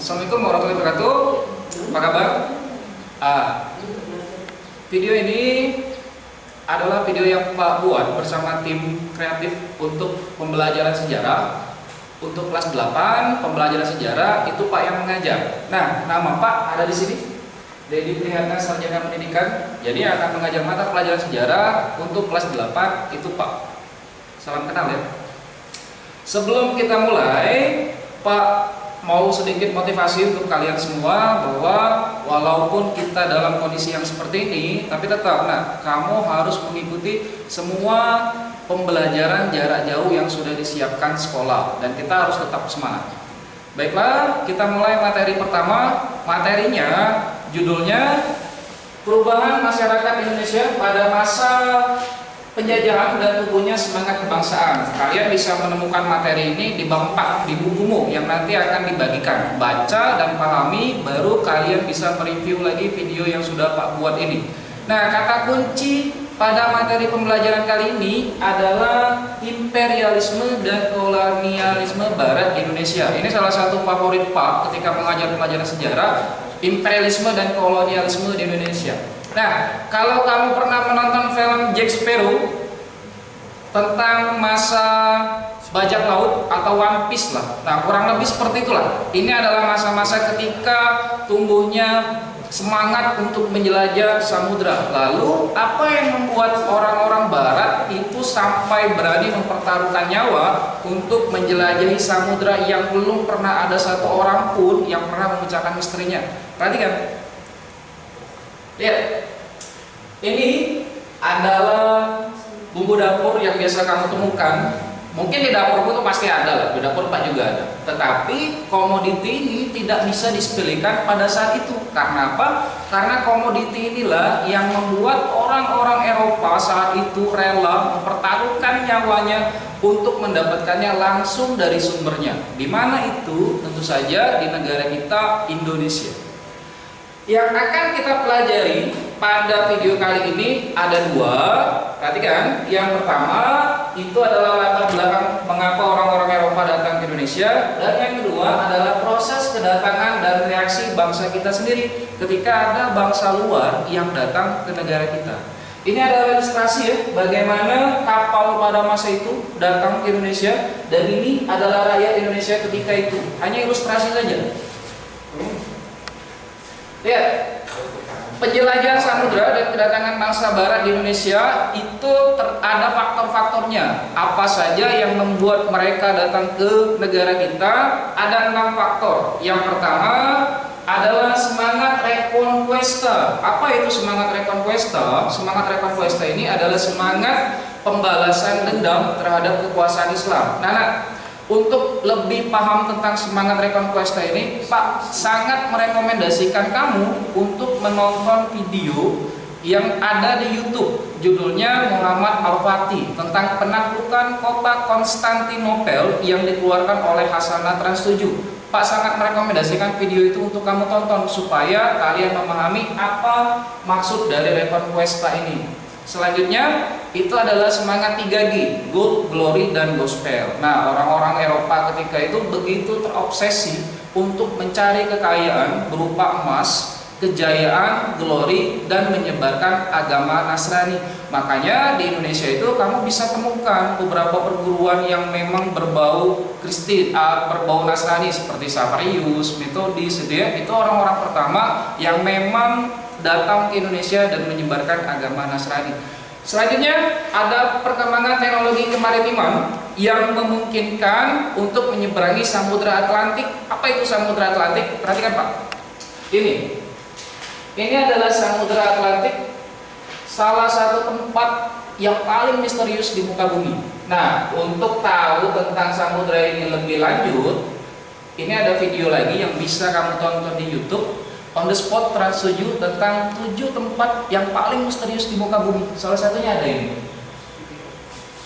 Assalamualaikum warahmatullahi wabarakatuh. Apa kabar? Ah, video ini adalah video yang Pak buat bersama tim kreatif untuk pembelajaran sejarah. Untuk kelas 8 pembelajaran sejarah itu Pak yang mengajar. Nah, nama Pak ada di sini. Dedi Prihatna Sarjana Pendidikan. Jadi akan mengajar mata pelajaran sejarah untuk kelas 8 itu Pak. Salam kenal ya. Sebelum kita mulai, Pak mau sedikit motivasi untuk kalian semua bahwa walaupun kita dalam kondisi yang seperti ini, tapi tetap, kamu harus mengikuti semua pembelajaran jarak jauh yang sudah disiapkan sekolah dan kita harus tetap semangat. Baiklah, kita mulai materi pertama. Materinya, judulnya Perubahan Masyarakat Indonesia pada Masa Penjajahan dan Tumbuhnya Semangat Kebangsaan. Kalian bisa menemukan materi ini di bab 4 di bukumu yang nanti akan dibagikan. Baca dan pahami, baru kalian bisa mereview lagi video yang sudah Pak buat ini. Nah, kata kunci pada materi pembelajaran kali ini adalah imperialisme dan kolonialisme Barat di Indonesia. Ini salah satu favorit Pak ketika mengajar pelajaran sejarah, imperialisme dan kolonialisme di Indonesia. Nah, kalau kamu pernah menonton film Jack Sparrow tentang masa bajak laut atau One Piece lah. Nah, kurang lebih seperti itulah. Ini adalah masa-masa ketika tumbuhnya semangat untuk menjelajah samudra. Lalu, apa yang membuat orang-orang barat itu sampai berani mempertaruhkan nyawa untuk menjelajahi samudra yang belum pernah ada satu orang pun yang pernah memecahkan misterinya? Perhatikan. Lihat, ini adalah bumbu dapur yang biasa kamu temukan. Mungkin di dapurku itu pasti ada lah, di dapur Pak juga ada. Tetapi komoditi ini tidak bisa disepelekan pada saat itu. Karena apa? Karena komoditi inilah yang membuat orang-orang Eropa saat itu rela mempertaruhkan nyawanya untuk mendapatkannya langsung dari sumbernya. Di mana itu? Tentu saja di negara kita, Indonesia. Yang akan kita pelajari pada video kali ini ada dua. Perhatikan, yang pertama itu adalah latar belakang mengapa orang-orang Eropa datang ke Indonesia, dan yang kedua adalah proses kedatangan dan reaksi bangsa kita sendiri ketika ada bangsa luar yang datang ke negara kita. Ini adalah ilustrasi ya, bagaimana kapal pada masa itu datang ke Indonesia, dan ini adalah rakyat Indonesia ketika itu. Hanya ilustrasi saja. Lihat, penjelajahan samudra dan kedatangan bangsa barat di Indonesia itu ada faktor-faktornya. Apa saja yang membuat mereka datang ke negara kita? Ada 6 faktor. Yang pertama adalah semangat reconquista. Apa itu semangat reconquista? Semangat reconquista ini adalah semangat pembalasan dendam terhadap kekuasaan Islam. Untuk lebih paham tentang semangat reconquista ini, Pak sangat merekomendasikan kamu untuk menonton video yang ada di YouTube. Judulnya Muhammad Al-Fatih, tentang penaklukan kota Konstantinopel yang dikeluarkan oleh Hasanah Trans 7. Pak sangat merekomendasikan video itu untuk kamu tonton supaya kalian memahami apa maksud dari reconquista ini. Selanjutnya itu adalah semangat 3G, Gold, Glory, dan Gospel. Nah, orang-orang Eropa ketika itu begitu terobsesi untuk mencari kekayaan berupa emas, kejayaan, glory, dan menyebarkan agama Nasrani. Makanya di Indonesia itu kamu bisa temukan beberapa perguruan yang memang berbau Kristen, berbau Nasrani seperti Savarius, Metodis, itu orang-orang pertama yang memang datang ke Indonesia dan menyebarkan agama Nasrani. Selanjutnya ada perkembangan teknologi kemaritiman yang memungkinkan untuk menyeberangi Samudra Atlantik. Apa itu Samudra Atlantik? Perhatikan Pak. Ini adalah Samudra Atlantik, salah satu tempat yang paling misterius di muka bumi. Nah, untuk tahu tentang samudra ini lebih lanjut, ini ada video lagi yang bisa kamu tonton di YouTube. On the Spot Trans 7 tentang 7 tempat yang paling misterius di muka bumi. Salah satunya ada ini.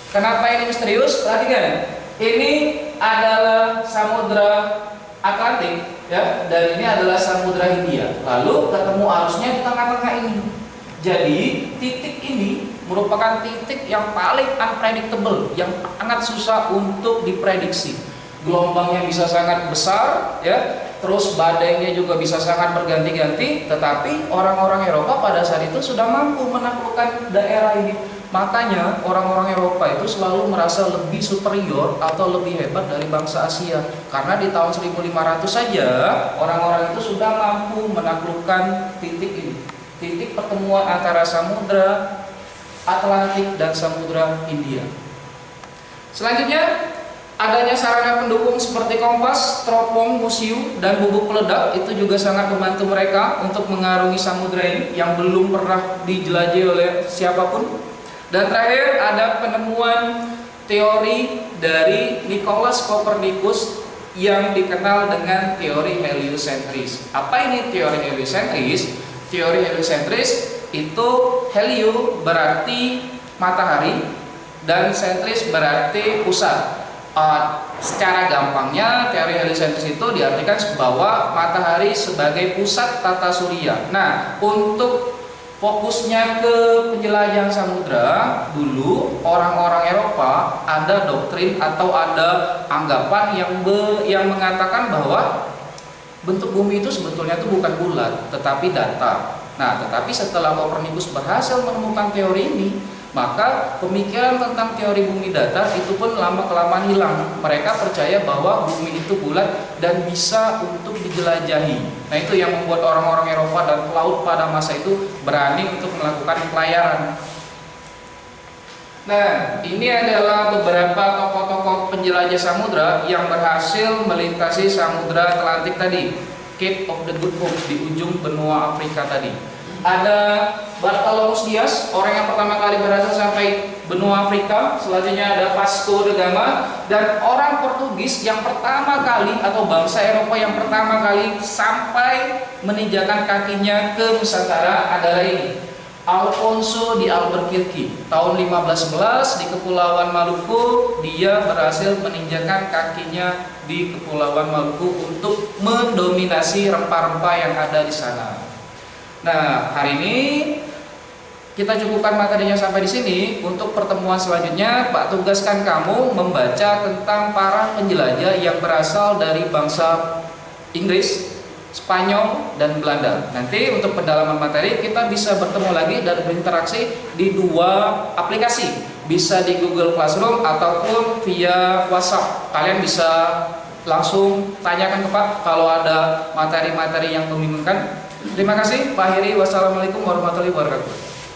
Kenapa ini misterius? Perhatikan. Ini adalah Samudra Atlantik ya, dan ini adalah Samudra Hindia. Lalu ketemu arusnya di tengah-tengah ini. Jadi titik ini merupakan titik yang paling unpredictable, yang sangat susah untuk diprediksi. gelombangnya bisa sangat besar, ya, terus badainya juga bisa sangat berganti-ganti. Tetapi orang-orang Eropa pada saat itu sudah mampu menaklukkan daerah ini. Makanya orang-orang Eropa itu selalu merasa lebih superior atau lebih hebat dari bangsa Asia. Karena di tahun 1500 saja orang-orang itu sudah mampu menaklukkan titik ini, titik pertemuan antara Samudra Atlantik dan Samudra India. Selanjutnya, adanya sarana pendukung seperti kompas, teropong, musiu, dan bubuk peledak itu juga sangat membantu mereka untuk mengarungi samudra ini yang belum pernah dijelajahi oleh siapapun. Dan terakhir ada penemuan teori dari Nicolaus Copernicus yang dikenal dengan teori heliocentris. Apa ini teori heliocentris? Teori heliocentris itu helio berarti matahari dan sentris berarti pusat. Secara gampangnya teori heliocentris itu diartikan bahwa matahari sebagai pusat tata surya. Nah, untuk fokusnya ke penjelajahan samudra, dulu orang-orang Eropa ada doktrin atau ada anggapan yang mengatakan bahwa bentuk bumi itu sebetulnya itu bukan bulat, tetapi datar. Nah, tetapi setelah Copernicus berhasil menemukan teori ini, maka pemikiran tentang teori bumi datar itu pun lama-kelamaan hilang. Mereka percaya bahwa bumi itu bulat dan bisa untuk dijelajahi. Nah, itu yang membuat orang-orang Eropa dan pelaut pada masa itu berani untuk melakukan pelayaran. Nah, ini adalah beberapa tokoh-tokoh penjelajah samudra yang berhasil melintasi Samudra Atlantik tadi, Cape of the Good Hope di ujung benua Afrika tadi. Ada Bartolomeu Dias, orang yang pertama kali berhasil sampai benua Afrika. Selanjutnya ada Vasco da Gama, dan orang Portugis yang pertama kali atau bangsa Eropa yang pertama kali sampai menginjakan kakinya ke Nusantara adalah ini, Alfonso de Albuquerque. Tahun 1511 di Kepulauan Maluku, dia berhasil menginjakan kakinya di Kepulauan Maluku untuk mendominasi rempah-rempah yang ada di sana. Nah, hari ini kita cukupkan materinya sampai di sini. Untuk pertemuan selanjutnya, Pak tugaskan kamu membaca tentang para penjelajah yang berasal dari bangsa Inggris, Spanyol, dan Belanda. Nanti untuk pendalaman materi kita bisa bertemu lagi dan berinteraksi di dua aplikasi, bisa di Google Classroom ataupun via WhatsApp. Kalian bisa langsung tanyakan ke Pak kalau ada materi-materi yang membingungkan. Terima kasih Pak Heri. Wassalamualaikum warahmatullahi wabarakatuh.